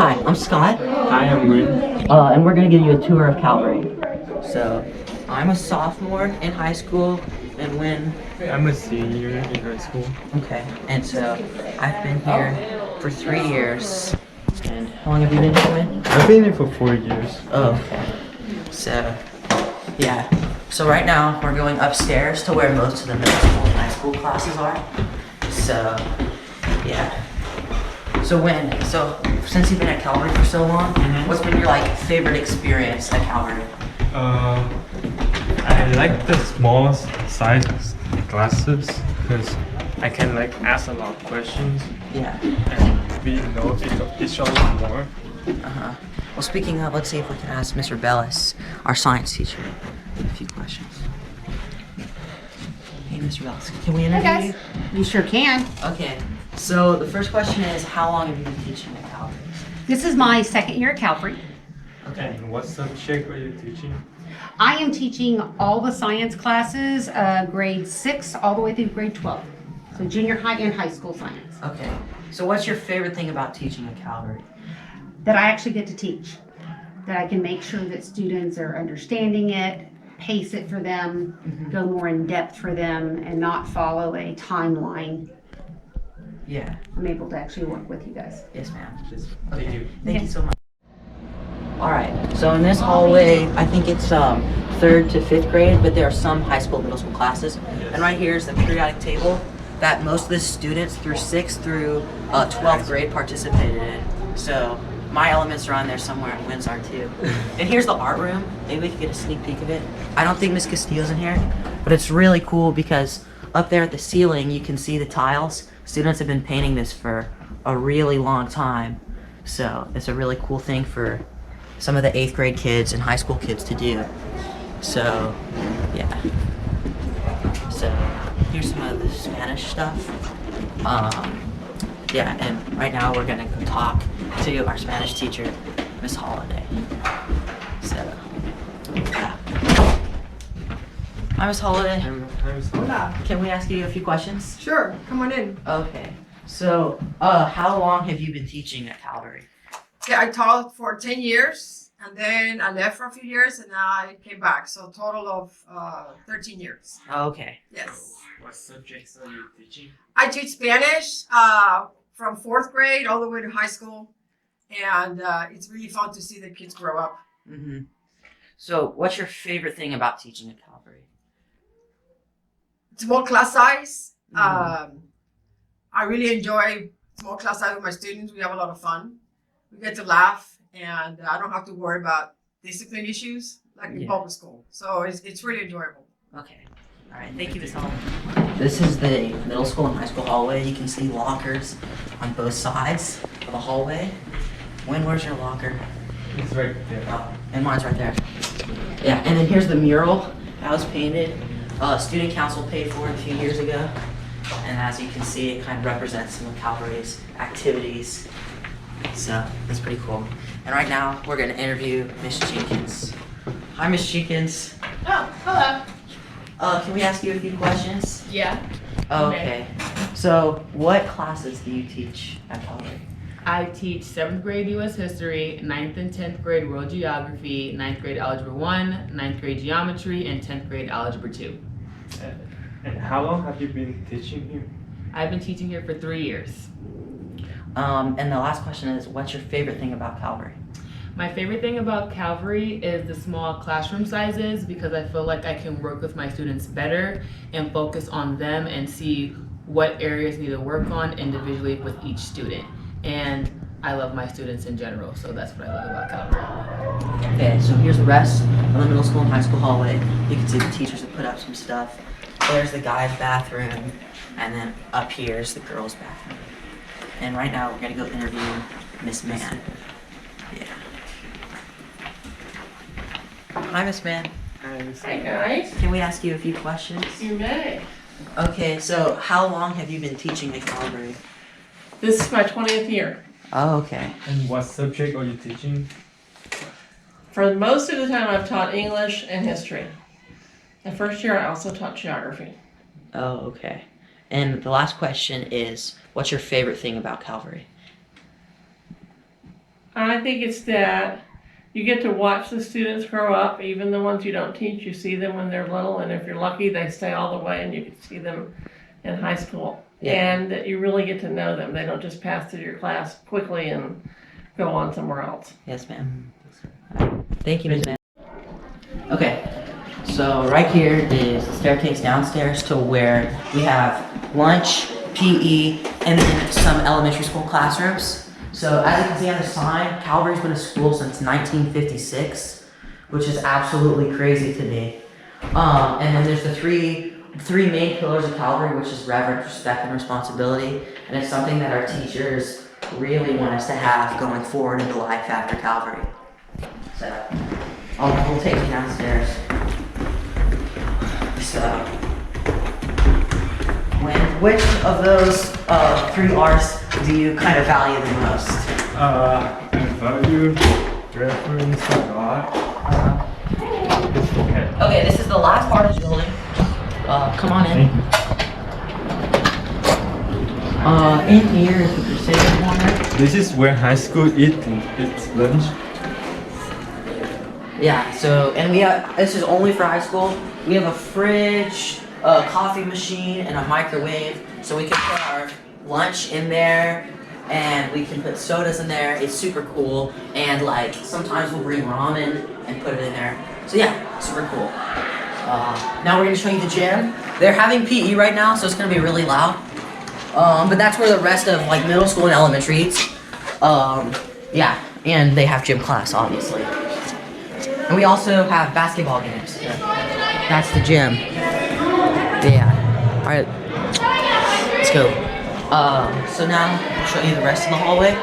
Hi, I'm Scott, Hi, I'm Green. and we're going to give you a tour of Calvary. So, I'm a sophomore in high school, and when... I'm a senior in high school. Okay, and so I've been here for 3 years. And how long have you been here, Wayne? I've been here for 4 years. Oh, okay. So, yeah. So right now, we're going upstairs to where most of the middle school and high school classes are. So, yeah. So since you've been at Calvary for so long, what's been your favorite experience at Calvary? I like the small size classes because I can ask a lot of questions Yeah. and we know each other more. Well, speaking of, let's see if we can ask Mr. Bellis, our science teacher, a few questions. Hey, Mr. Bellis, can we interview you? You sure can. Okay. So the first question is, how long have you been teaching at Calvary? This is my second year at Calvary. Okay. And what subject are you teaching? I am teaching all the science classes, grade 6 all the way through grade 12. So junior high and high school science. Okay. So what's your favorite thing about teaching at Calvary? That I actually get to teach. That I can make sure that students are understanding it, pace it for them, go more in depth for them, and not follow a timeline. Yeah. I'm able to actually work with you guys. Yes, ma'am. Thank you. Thank you so much. All right. So in this hallway, I think it's 3rd to 5th grade, but there are some high school, middle school classes. And right here is the periodic table that most of the students through 6th through 12th grade participated in. So my elements are on there somewhere, and Wynn's are too. And here's the art room. Maybe we can get a sneak peek of it. I don't think Miss Castillo's in here, but it's really cool because up there at the ceiling, you can see the tiles. Students have been painting this for a really long time. So it's a really cool thing for some of the 8th grade kids and high school kids to do. So, yeah. So here's some of the Spanish stuff. Yeah, and right now we're gonna go talk to our Spanish teacher, Miss Holiday. So, yeah. Hi, Miss Holiday. I'm sorry. Hola. Can we ask you a few questions? Sure, come on in. Okay. So, how long have you been teaching at Calvary? Okay, I taught for 10 years and then I left for a few years and I came back. So total of 13 years. Okay. Yes. What subjects are you teaching? I teach Spanish from 4th grade all the way to high school. And it's really fun to see the kids grow up. So, what's your favorite thing about teaching at Calvary? Small class size. I really enjoy small class size with my students. We have a lot of fun. We get to laugh and I don't have to worry about discipline issues like in public school. So it's really enjoyable. Okay. All right. Thank you, Miss Holiday. This is the middle school and high school hallway. You can see lockers on both sides of the hallway. Wynn, where's your locker? It's right there. Oh, and mine's right there. Yeah, and then here's the mural that was painted. Student council paid for it a few years ago. And as you can see, it kind of represents some of Calvary's activities. So that's pretty cool. And right now, we're going to interview Miss Jenkins. Hi, Miss Jenkins. Oh, hello. Can we ask you a few questions? Yeah. Okay. So, what classes do you teach at Calvary? I teach 7th grade U.S. History, 9th and 10th grade World Geography, 9th grade Algebra 1, 9th grade Geometry, and 10th grade Algebra 2. And how long have you been teaching here? I've been teaching here for 3 years. And the last question is, what's your favorite thing about Calvary? My favorite thing about Calvary is the small classroom sizes because I feel like I can work with my students better and focus on them and see what areas need to work on individually with each student. And I love my students in general, so that's what I love about Calvary. Okay, so here's the rest of the middle school and high school hallway. You can see the teachers have put up some stuff. There's the guys' bathroom, and then up here is the girls' bathroom. And right now we're gonna go interview Miss Mann. Yeah. Hi, Miss Mann. Hi guys. Can we ask you a few questions? You may. Okay, so how long have you been teaching at Calvary? This is my 20th year. Oh, okay. And what subject are you teaching? For most of the time, I've taught English and history. The first year, I also taught geography. Oh, okay. And the last question is, what's your favorite thing about Calvary? I think it's that you get to watch the students grow up, even the ones you don't teach. You see them when they're little, and if you're lucky, they stay all the way, and you can see them in high school. Yeah. And that you really get to know them. They don't just pass through your class quickly and go on somewhere else. Yes, ma'am. Thank you, Ms. Van. Okay, so right here is the staircase downstairs to where we have lunch, PE, and then some elementary school classrooms. So as you can see on the sign, Calvary's been a school since 1956, which is absolutely crazy to me. And then there's the three main pillars of Calvary, which is reverence, respect, and responsibility. And it's something that our teachers really want us to have going forward into life after Calvary. So we'll take you downstairs. So, which of those 3 R's do you kind of value the most? I value reference a lot. Okay, this is the last part of the building. Come on in. In here is the Crusader corner. This is where high school eats lunch. Yeah, so, and we have, this is only for high school. We have a fridge, a coffee machine, and a microwave. So we can put our lunch in there, and we can put sodas in there. It's super cool. And like, sometimes we'll bring ramen and put it in there. So yeah, super cool. Now we're gonna show you the gym. They're having PE right now, so it's gonna be really loud. But that's where the rest of like middle school and elementary eats. Yeah, and they have gym class, obviously. And we also have basketball games. That's the gym. Yeah. Alright. Let's go. So now I'll show you the rest of the hallway.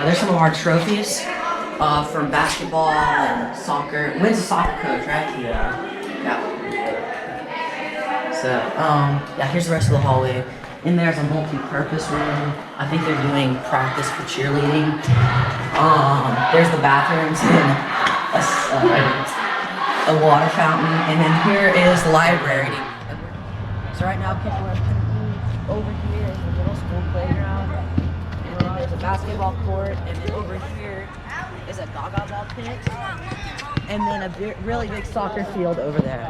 There's some of our trophies from basketball and soccer. Wynn's a soccer coach, right? Yeah. Yeah. So, yeah, here's the rest of the hallway. In there's a multi-purpose room. I think they're doing practice for cheerleading. There's the bathrooms and a water fountain, and then here is the library. So right now people are over here is the middle school playground, and then there's a basketball court, and then over here is a gaga ball pit, and then a really big soccer field over there.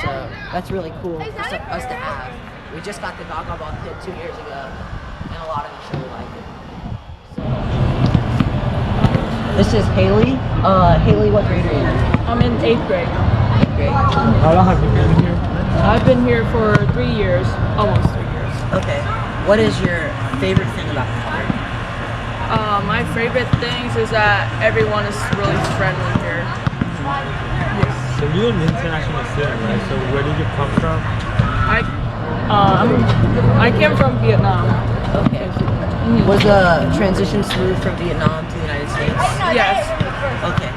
So that's really cool for us to have. We just got the gaga ball pit 2 years ago, and a lot of us really like it. So, this is Haley. Haley, what grade are you in? I'm in 8th grade. 8th grade. How long have you been here? I've been here for 3 years, almost 3 years. Okay. What is your favorite thing about Calvary? My favorite things is that everyone is really friendly here. So you're an international student, right? So where did you come from? I came from Vietnam. Okay. Was the transition smooth from Vietnam to the United States? Yes. Okay.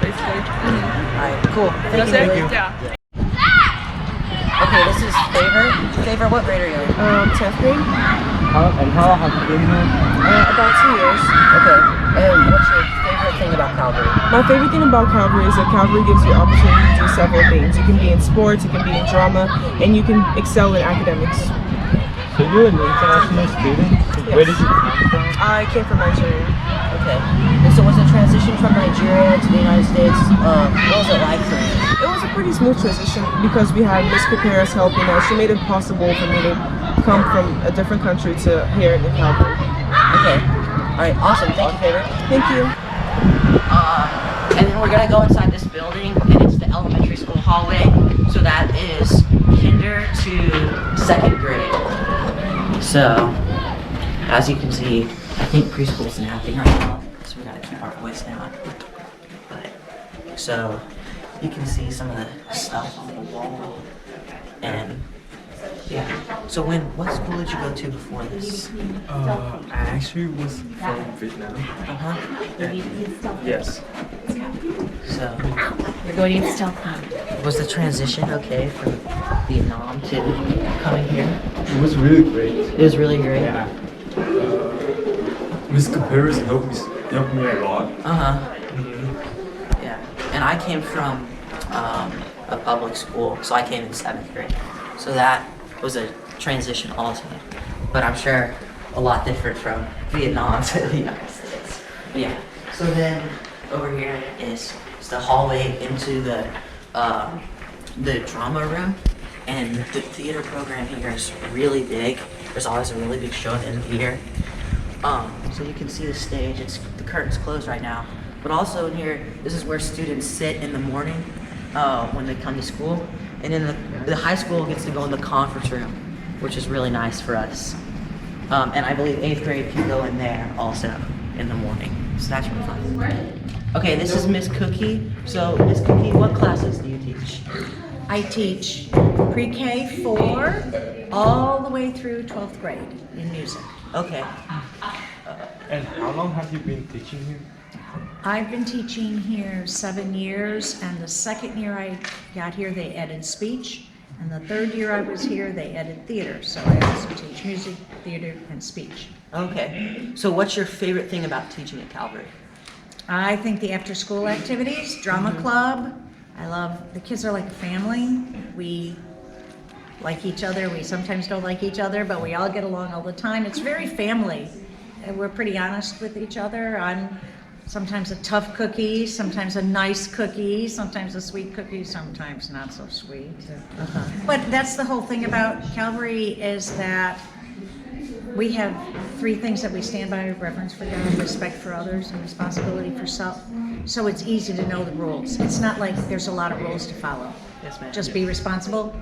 Alright, cool. That's Thank it? you. Yeah. Okay, this is Favor. Favor, what grade are you in? 10th grade? And how long have you been here? About 2 years. Okay. And what's your favorite thing about Calvary? My favorite thing about Calvary is that Calvary gives you opportunity to do several things. You can be in sports, you can be in drama, and you can excel in academics. So you're an international student? Yes. Where did you come from? I came from Nigeria. Okay. And so was the transition from Nigeria to the United States, what was it like for you? It was a pretty smooth transition because we had Miss Caparas helping us. She made it possible for me to come from a different country to here in Calvary. Okay. Alright, awesome. Thank you, Favor. Thank you. And then we're gonna go inside this building, and it's the elementary school hallway. So that is kinder to 2nd grade. So, as you can see, I think preschool's napping right now, so we gotta keep our voice down. But, so, you can see some of the stuff on the wall, and yeah. So what school did you go to before this? I actually was from Vietnam. Yes. So, You're going to stealth hunt. was the transition okay from Vietnam to coming here? It was really great. It was really great. Yeah. Miss Caparas helped me a lot. Yeah. And I came from a public school, so I came in 7th grade. So that was a transition also. But I'm sure a lot different from Vietnam to the United States. But yeah. So then over here is the hallway into the drama room, and the theater program here is really big. There's always a really big show at the end of the year. So you can see the stage. The curtain's closed right now, but also in here, this is where students sit in the morning when they come to school, and then the high school gets to go in the conference room, which is really nice for us. And I believe 8th grade can go in there also in the morning. So that's really fun. Okay, this is Miss Cookie. So Miss Cookie, what classes do you teach? I teach pre-K 4 all the way through 12th grade in music. Okay. And how long have you been teaching here? I've been teaching here 7 years, and the second year I got here, they added speech. And the third year I was here, they added theater. So I also teach music, theater, and speech. Okay. So what's your favorite thing about teaching at Calvary? I think the after-school activities, drama club. I love, the kids are like family. We like each other. We sometimes don't like each other, but we all get along all the time. It's very family. And we're pretty honest with each other. I'm sometimes a tough cookie, sometimes a nice cookie, sometimes a sweet cookie, sometimes not so sweet. But that's the whole thing about Calvary, is that we have 3 things that we stand by: reverence for God, respect for others, and responsibility for self. So it's easy to know the rules. It's not like there's a lot of rules to follow. Yes, ma'am. Just be responsible,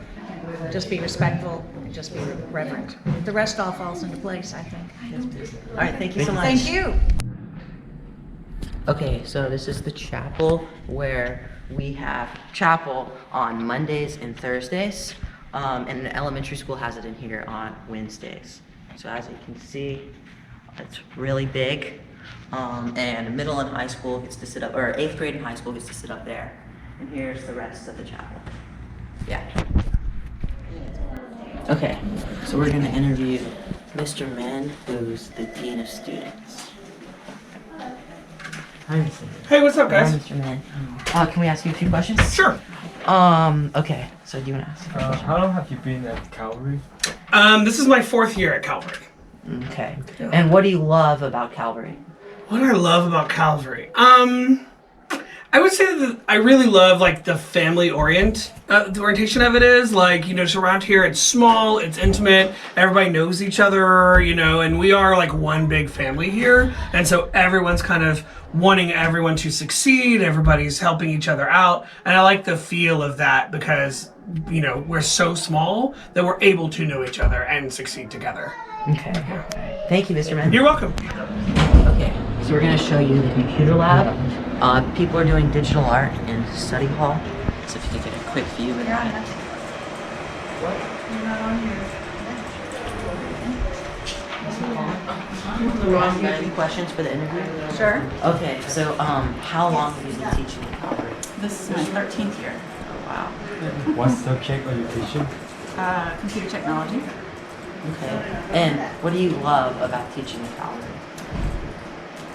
just be respectful, and just be reverent. The rest all falls into place, I think. Yes, ma'am. All right, thank you so much. Thank you. Okay, so this is the chapel where we have chapel on Mondays and Thursdays, and the elementary school has it in here on Wednesdays. So as you can see, it's really big, and middle and high school gets to sit up, or 8th grade and high school gets to sit up there. And here's the rest of the chapel. Yeah. Okay, so we're gonna interview Mr. Mann, who's the Dean of Students. Hi, Mr. Mann. Hey, what's up, Hi, guys? Mr. Mann. Can we ask you a few questions? Sure. Okay, so do you want to ask a question? How long have you been at Calvary? This is my 4th year at Calvary. Okay. And what do you love about Calvary? What do I love about Calvary? I would say that I really love like the family the orientation of it is like, just around here it's small, it's intimate, everybody knows each other, and we are like one big family here. And so everyone's kind of wanting everyone to succeed, everybody's helping each other out. And I like the feel of that because, we're so small that we're able to know each other and succeed together. Okay. Thank you, Mr. Mann. You're welcome. Okay, so we're going to show you the computer lab. People are doing digital art in study hall. So if you could get a quick view of that. Any questions for the interview? Sure. Okay, so how long have you been teaching at Calvary? This is my 13th year. Wow. What subject are you teaching? Computer technology. Okay. And what do you love about teaching at Calvary?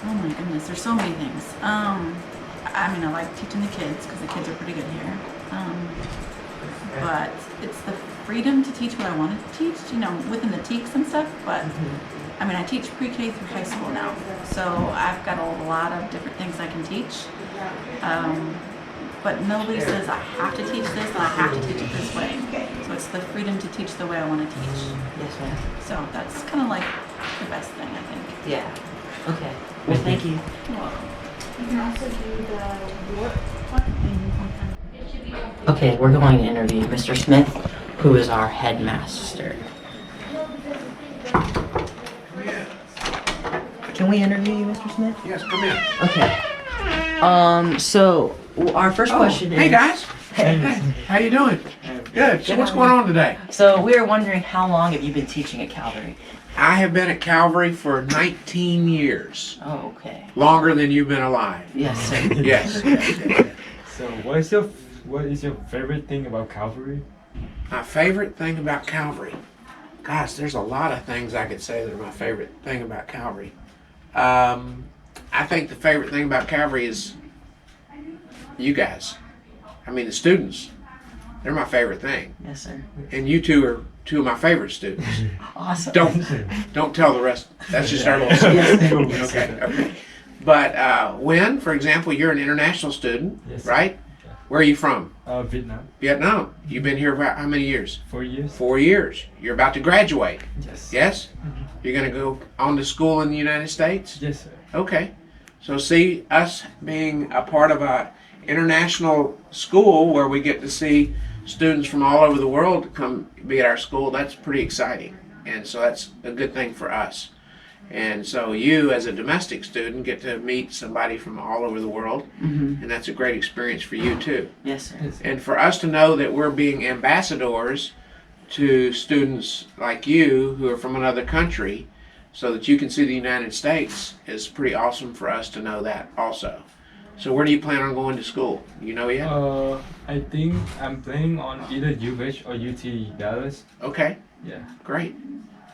Oh my goodness, there's so many things. I like teaching the kids because the kids are pretty good here. But it's the freedom to teach what I want to teach, within the TEKS and stuff. But I teach pre-K through high school now, so I've got a lot of different things I can teach. But nobody says I have to teach this and I have to teach it this way. So it's the freedom to teach the way I want to teach. Yes, ma'am. So that's kind of like the best thing, I think. Yeah. Okay. Well, thank you. You're welcome. You can also do the work one. Okay, we're going to interview Mr. Smith, who is our headmaster. Can we interview you, Mr. Smith? Yes, come in. Okay. So our first question is. Hey guys. Hey. How you doing? Good. So what's going on today? So we are wondering, how long have you been teaching at Calvary? I have been at Calvary for 19 years. Oh, okay. Longer than you've been alive. Yes, sir. Yes. So what is your favorite thing about Calvary? My favorite thing about Calvary. Gosh, there's a lot of things I could say that are my favorite thing about Calvary. I think the favorite thing about Calvary is you guys. The students. They're my favorite thing. Yes, sir. And you two are two of my favorite students. Awesome. Don't tell the rest. That's just our little secret. Okay. But when, for example, you're an international student, Yes. right? Where are you from? Vietnam. Vietnam. You've been here about how many years? 4 years. 4 years. You're about to graduate. Yes. Yes? You're going to go on to school in the United States? Yes, sir. Okay. So see, us being a part of a international school where we get to see students from all over the world come be at our school, that's pretty exciting. And so that's a good thing for us. And so you, as a domestic student, get to meet somebody from all over the world, and that's a great experience for you too. Yes, sir. And for us to know that we're being ambassadors to students like you who are from another country so that you can see the United States is pretty awesome for us to know that also. So where do you plan on going to school? You know yet? I think I'm planning on either UH or UT Dallas. Okay. Yeah. Great.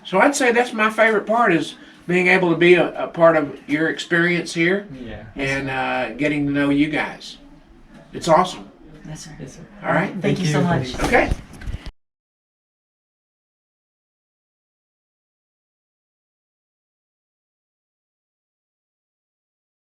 So I'd say that's my favorite part is being able to be a part of your experience here Yeah. and getting to know you guys. It's awesome. Yes, sir. Yes, sir. All right. Thank you so much. Okay.